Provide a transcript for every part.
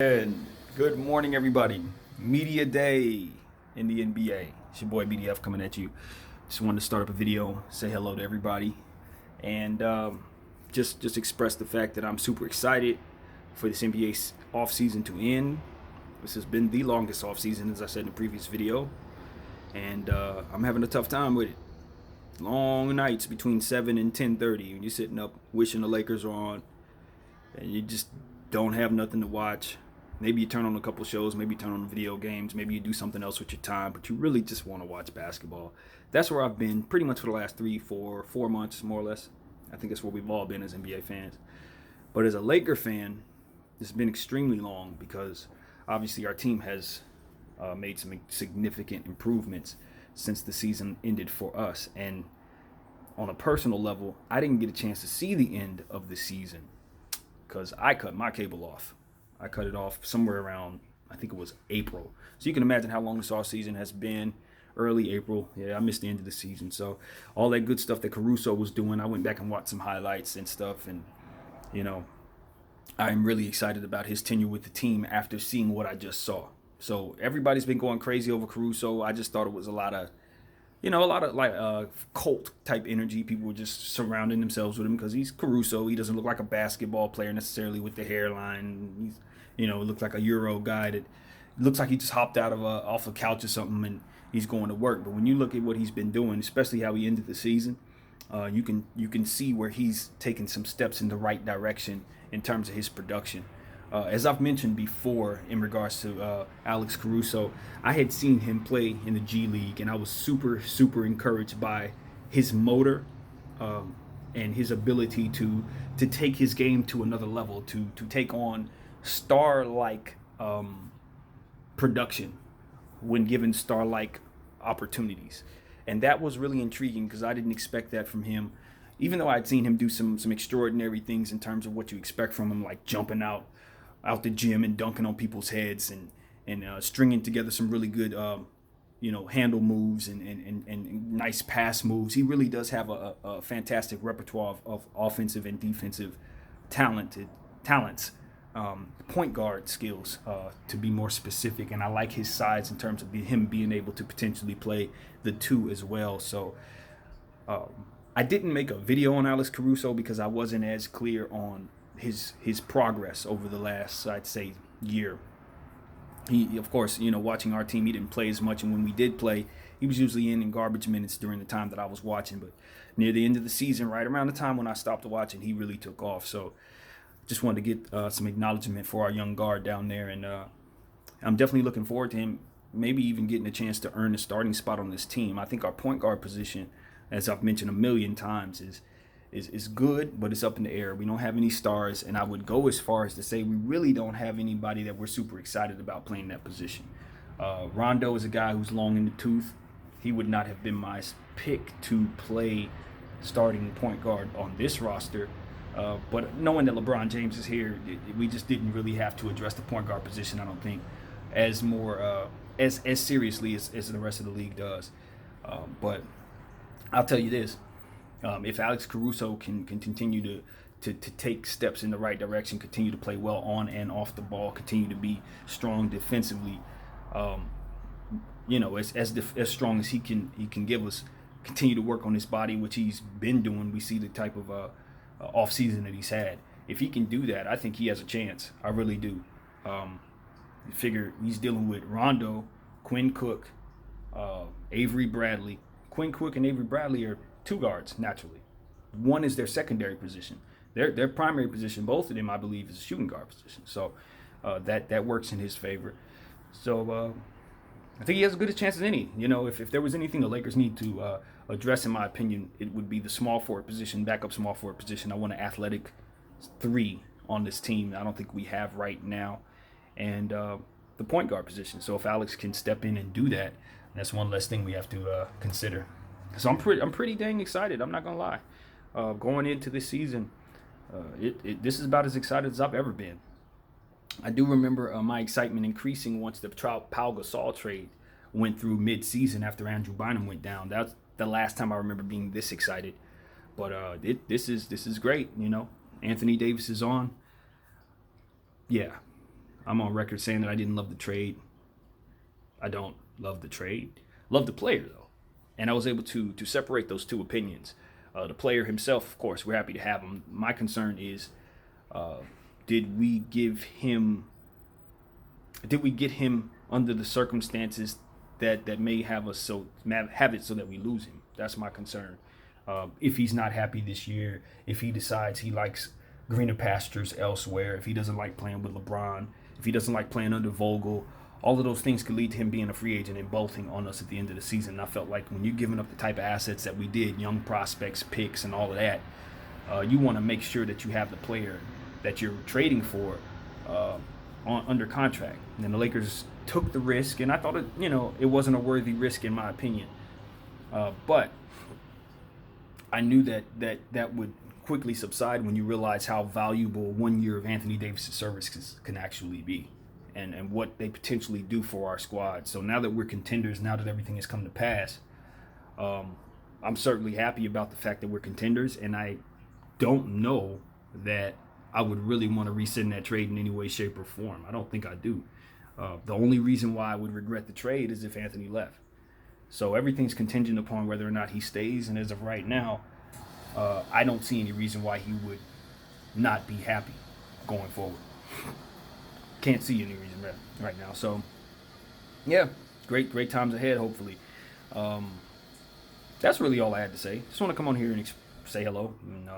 And good morning, everybody. Media day in the NBA. It's your boy BDF coming at you. Just wanted to start up a video, say hello to everybody, and just express the fact that I'm super excited for this NBA offseason to end. This has been the longest offseason, as I said in the previous video, and I'm having a tough time with it. Long nights between 7 and 10:30 when you're sitting up wishing the Lakers are on, and you just don't have nothing to watch. Maybe you turn on a couple shows, maybe you turn on video games, maybe you do something else with your time, but you really just want to watch basketball. That's where I've been pretty much for the last 4 months, more or less. I think that's where we've all been as NBA fans. But as a Laker fan, it's been extremely long because obviously our team has made some significant improvements since the season ended for us. And on a personal level, I didn't get a chance to see the end of the season because I cut my cable off. I cut it off somewhere around, I think it was April. So you can imagine how long this off season has been. Early April. Yeah, I missed the end of the season. So all that good stuff that Caruso was doing, I went back and watched some highlights and stuff. And, you know, I'm really excited about his tenure with the team after seeing what I just saw. So everybody's been going crazy over Caruso. I just thought it was a lot of like cult type energy. People were just surrounding themselves with him because he's Caruso. He doesn't look like a basketball player necessarily with the hairline. He's, looks like a Euro guy that looks like he just hopped out of off a couch or something and he's going to work. But when you look at what he's been doing, especially how he ended the season, you can see where he's taken some steps in the right direction in terms of his production. As I've mentioned before in regards to Alex Caruso, I had seen him play in the G League, and I was super encouraged by his motor and his ability to take his game to another level, to take on star-like production when given star-like opportunities. And that was really intriguing because I didn't expect that from him. Even though I'd seen him do some extraordinary things in terms of what you expect from him, like jumping out the gym and dunking on people's heads and stringing together some really good handle moves and nice pass moves. He really does have a fantastic repertoire of offensive and defensive talents, point guard skills to be more specific. And I like his size in terms of him being able to potentially play the two as well. So I didn't make a video on Alex Caruso because I wasn't as clear on his progress over the last, I'd say, year. He, of course, watching our team, he didn't play as much, and when we did play, he was usually in garbage minutes during the time that I was watching. But near the end of the season, right around the time when I stopped watching, he really took off. So just wanted to get some acknowledgement for our young guard down there, and I'm definitely looking forward to him maybe even getting a chance to earn a starting spot on this team. I think our point guard position, as I've mentioned a million times, is good, but it's up in the air. We don't have any stars, and I would go as far as to say we really don't have anybody that we're super excited about playing that position. Rondo is a guy who's long in the tooth. He would not have been my pick to play starting point guard on this roster, but knowing that LeBron James is here, we just didn't really have to address the point guard position, I don't think, as seriously as the rest of the league does. But I'll tell you this. If Alex Caruso can continue to take steps in the right direction, continue to play well on and off the ball, continue to be strong defensively, as strong as he can give us, continue to work on his body, which he's been doing. We see the type of off season that he's had. If he can do that, I think he has a chance. I really do. Figure he's dealing with Rondo, Quinn Cook, Avery Bradley. Quinn Cook and Avery Bradley are two guards, naturally. One is their secondary position. Their primary position, both of them, I believe, is a shooting guard position. So that works in his favor. So I think he has as good a chance as any. If there was anything the Lakers need to address, in my opinion, it would be the small forward position, backup small forward position. I want an athletic 3 on this team. I don't think we have right now. And the point guard position. So if Alex can step in and do that, that's one less thing we have to consider. So I'm pretty dang excited. I'm not gonna lie. Going into this season, this is about as excited as I've ever been. I do remember my excitement increasing once the Pau Gasol trade went through mid-season after Andrew Bynum went down. That's the last time I remember being this excited. But this is great. Anthony Davis is on. Yeah, I'm on record saying that I didn't love the trade. I don't love the trade. Love the player though, and I was able to separate those two opinions. The player himself, of course, we're happy to have him. My concern is, did we give him? Did we get him under the circumstances that may have it so that we lose him? That's my concern. If he's not happy this year, if he decides he likes greener pastures elsewhere, if he doesn't like playing with LeBron, if he doesn't like playing under Vogel, all of those things could lead to him being a free agent and bolting on us at the end of the season. And I felt like when you're giving up the type of assets that we did, young prospects, picks, and all of that, you want to make sure that you have the player that you're trading for under contract. And then the Lakers took the risk, and I thought it wasn't a worthy risk in my opinion. But I knew that would quickly subside when you realize how valuable 1 year of Anthony Davis' services can actually be, and what they potentially do for our squad. So now that we're contenders, now that everything has come to pass, I'm certainly happy about the fact that we're contenders, and I don't know that I would really want to rescind that trade in any way, shape, or form. I don't think I do. The only reason why I would regret the trade is if Anthony left. So everything's contingent upon whether or not he stays, and as of right now, I don't see any reason why he would not be happy going forward. Can't see any reason right now. So, yeah, great times ahead, hopefully. That's really all I had to say. Just want to come on here and say hello. And,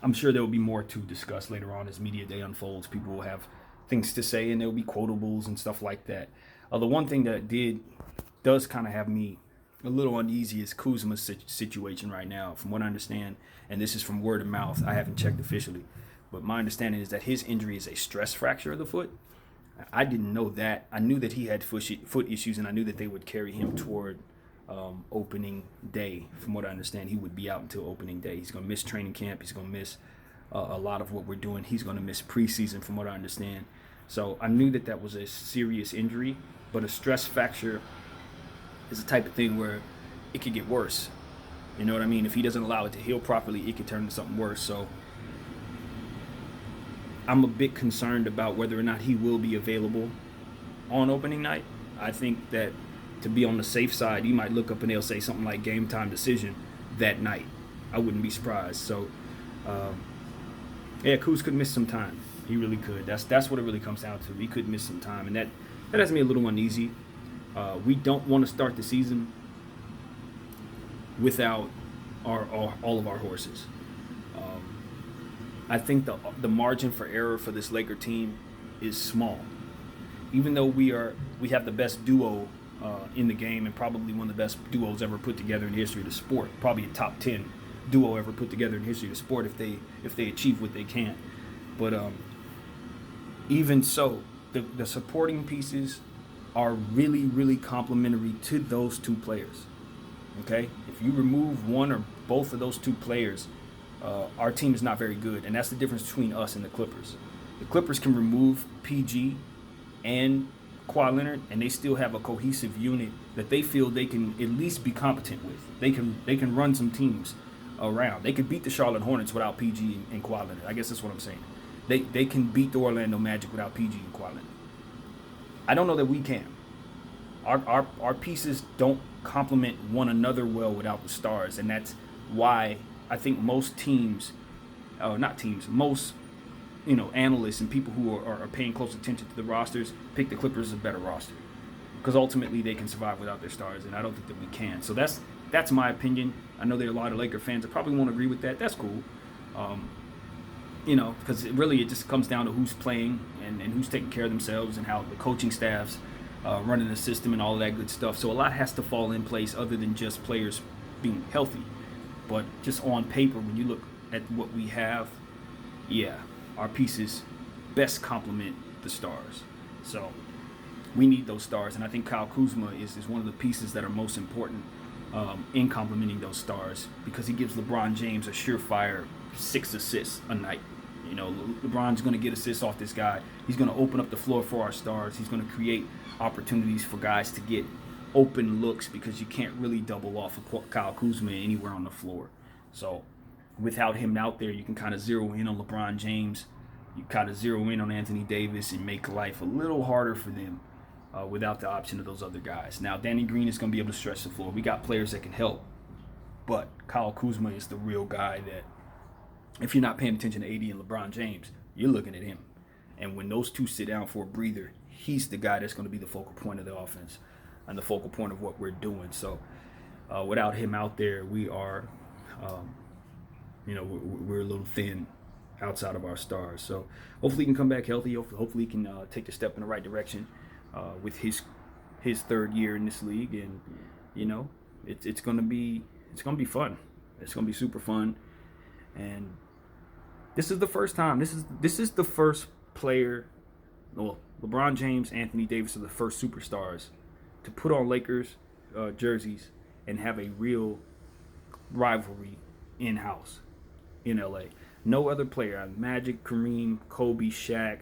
I'm sure there will be more to discuss later on as media day unfolds. People will have things to say, and there will be quotables and stuff like that. The one thing that does kind of have me a little uneasy is Kuzma's situation right now. From what I understand, and this is from word of mouth, I haven't checked officially, but my understanding is that his injury is a stress fracture of the foot. I didn't know that. I knew that he had foot issues, and I knew that they would carry him toward opening day. From what I understand, he would be out until opening day. He's going to miss training camp. He's going to miss a lot of what we're doing. He's going to miss preseason, from what I understand. So I knew that was a serious injury, but a stress fracture is the type of thing where it could get worse. You know what I mean? If he doesn't allow it to heal properly, it could turn into something worse. So I'm a bit concerned about whether or not he will be available on opening night. I think that to be on the safe side, you might look up and they'll say something like game time decision that night. I wouldn't be surprised. So, Kuz could miss some time. He really could. That's what it really comes down to. He could miss some time, and that has me a little uneasy. We don't want to start the season without all of our horses. I think the margin for error for this Laker team is small. Even though we have the best duo in the game, and probably one of the best duos ever put together in the history of the sport, probably a top 10 duo ever put together in the history of the sport if they achieve what they can. But even so, the supporting pieces are really, really complementary to those two players. Okay? If you remove one or both of those two players, our team is not very good, and that's the difference between us and the Clippers. The Clippers can remove PG and Kawhi Leonard, and they still have a cohesive unit that they feel they can at least be competent with. They can run some teams around. They could beat the Charlotte Hornets without PG and Kawhi Leonard. I guess that's what I'm saying. They can beat the Orlando Magic without PG and Kawhi Leonard. I don't know that we can. Our pieces don't complement one another well without the stars, and that's why I think most analysts and people who are paying close attention to the rosters pick the Clippers as a better roster, because ultimately they can survive without their stars, and I don't think that we can. So that's my opinion. I know there are a lot of Laker fans that probably won't agree with that. That's cool. Because it just comes down to who's playing and who's taking care of themselves, and how the coaching staffs running the system and all of that good stuff. So a lot has to fall in place other than just players being healthy. But just on paper, when you look at what we have, our pieces best complement the stars. So we need those stars, and I think Kyle Kuzma is one of the pieces that are most important in complementing those stars, because he gives LeBron James a surefire 6 assists a night. LeBron's going to get assists off this guy. He's going to open up the floor for our stars. He's going to create opportunities for guys to get open looks, because you can't really double off of Kyle Kuzma anywhere on the floor. So without him out there, you can kind of zero in on LeBron James you kind of zero in on Anthony Davis and make life a little harder for them without the option of those other guys. Now, Danny Green is going to be able to stretch the floor. We got players that can help, but Kyle Kuzma is the real guy that, if you're not paying attention to AD and LeBron James, you're looking at him. And when those two sit down for a breather, he's the guy that's going to be the focal point of the offense and the focal point of what we're doing. So without him out there, we are, we're a little thin outside of our stars. So hopefully he can come back healthy. Hopefully he can take the step in the right direction with his third year in this league. And it's gonna be fun. It's gonna be super fun. And this is the first time. This is the first player. Well, LeBron James, Anthony Davis are the first superstars to put on Lakers jerseys and have a real rivalry in-house in LA. No other player, Magic, Kareem, Kobe, Shaq,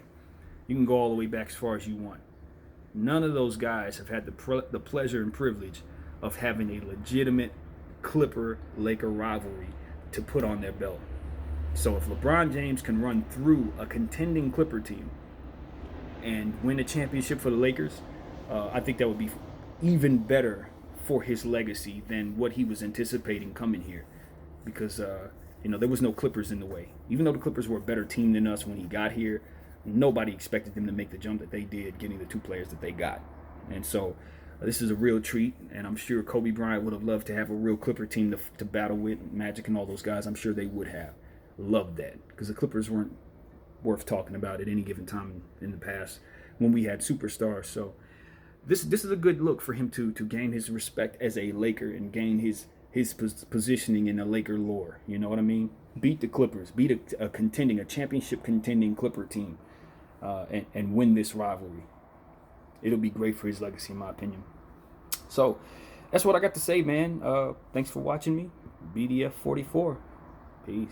you can go all the way back as far as you want. None of those guys have had the pleasure and privilege of having a legitimate Clipper-Laker rivalry to put on their belt. So if LeBron James can run through a contending Clipper team and win a championship for the Lakers, I think that would be even better for his legacy than what he was anticipating coming here. Because, there was no Clippers in the way. Even though the Clippers were a better team than us when he got here, nobody expected them to make the jump that they did, getting the two players that they got. And so this is a real treat, and I'm sure Kobe Bryant would have loved to have a real Clipper team to battle with, Magic and all those guys. I'm sure they would have loved that, because the Clippers weren't worth talking about at any given time in the past when we had superstars. So this is a good look for him to gain his respect as a Laker and gain his positioning in the Laker lore. You know what I mean? Beat the Clippers, beat a championship contending Clipper team, and win this rivalry. It'll be great for his legacy, in my opinion. So that's what I got to say, man. Thanks for watching me. BDF 44. Peace.